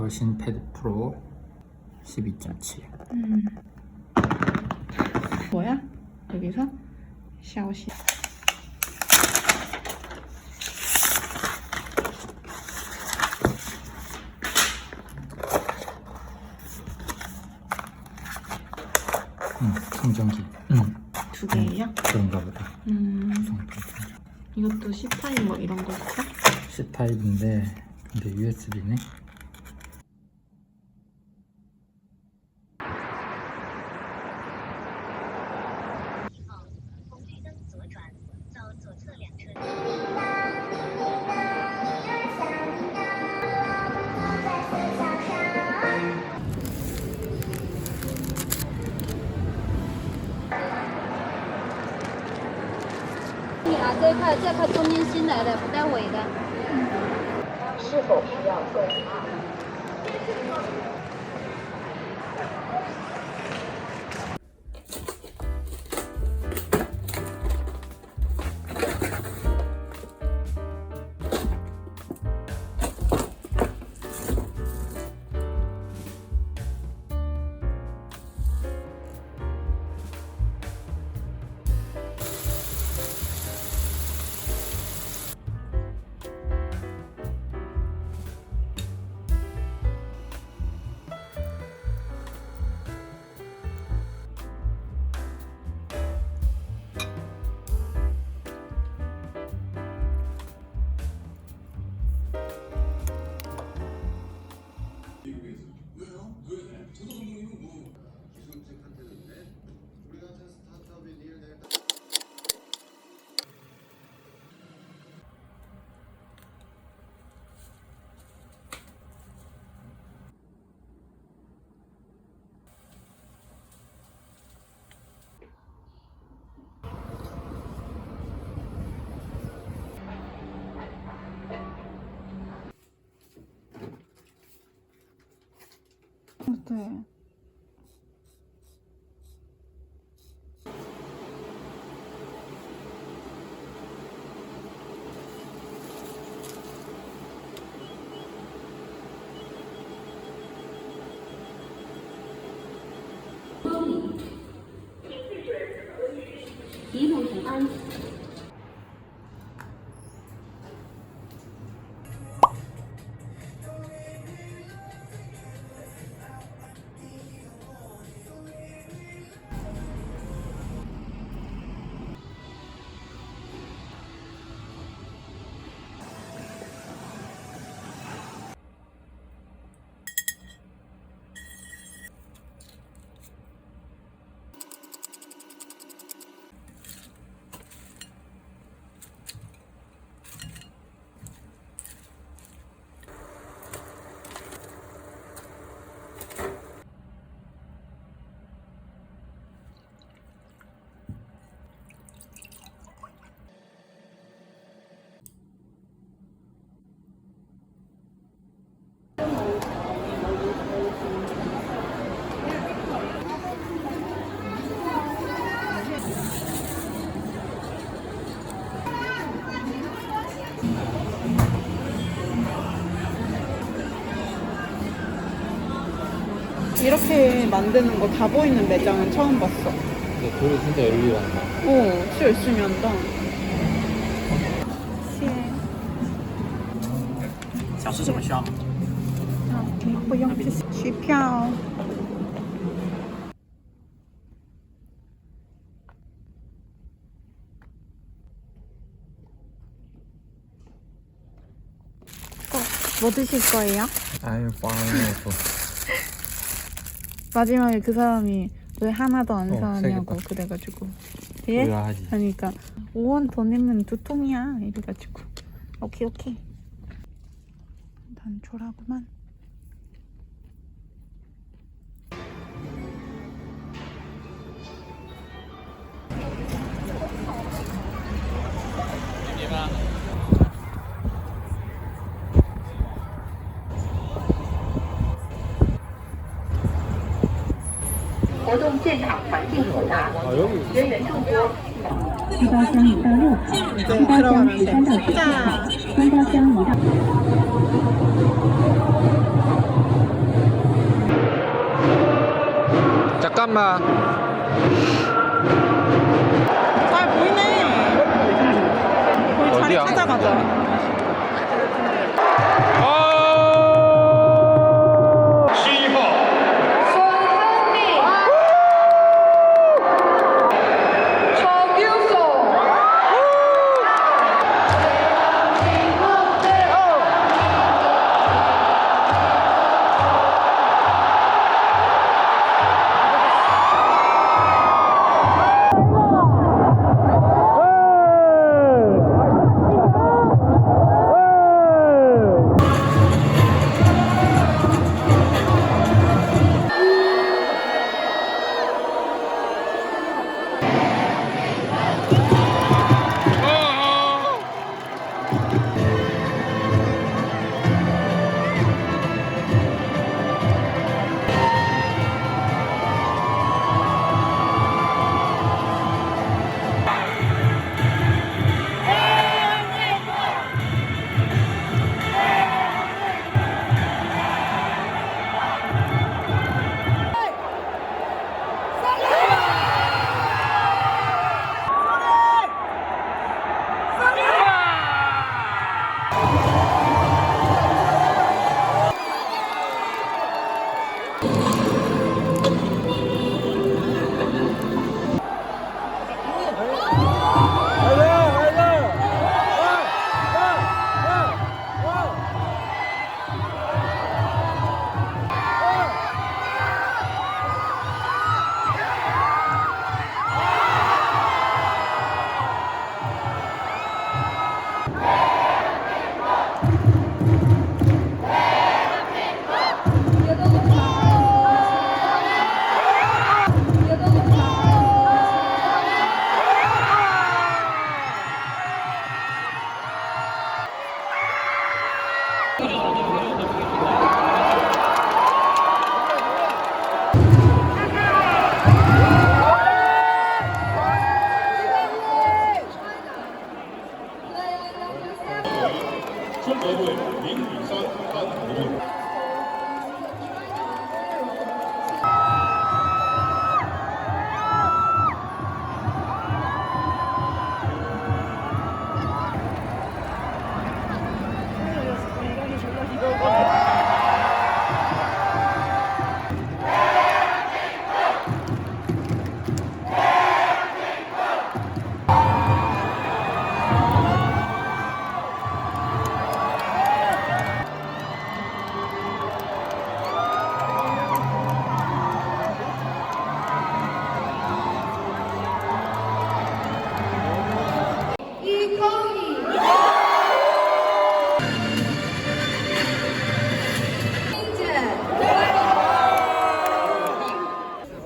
샤오신 패드 프로 12.7. 뭐야? 여기서 샤오시. 충전기. 두 개예요? 그런가 보다. 이것도 C타입 뭐 이런 거 있어? C타입인데 근데 USB네.这块中间新来的，不带尾的。是否需要购买？ 对。 一路平安。 이렇게 만드는 거 다 보이는 매장은 처음 봤어. 근데 돌이 진짜 열리고 한다. 진짜 열심히 한다. 想吃什么需要吗？不用，谢谢。取票。 뭐 드실 거예요? 아유 빵이었어. 마지막에 그 사람이 왜 하나도 안 사냐고 세겠다. 그래가지고 예? 하지. 하니까 5원 더 내면 2통이야 이래가지고 오케이 단촐하구만.活动现场环境复杂，人员众多。一包厢移到6号，一包厢13到19号，3包厢移到。 마. 잘 보이네. 우리 자리 어디야? 찾아가자.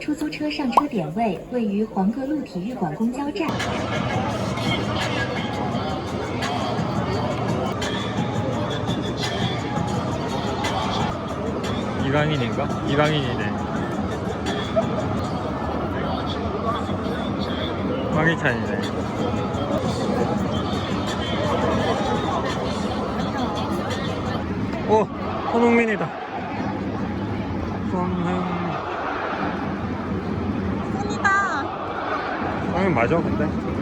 出租车上车点位位于黄阁路体育馆公交站。 이강인인가? 이강인이네. 황희찬이네. 오! 손흥민이다. 손이다. 손흥민 맞아 근데?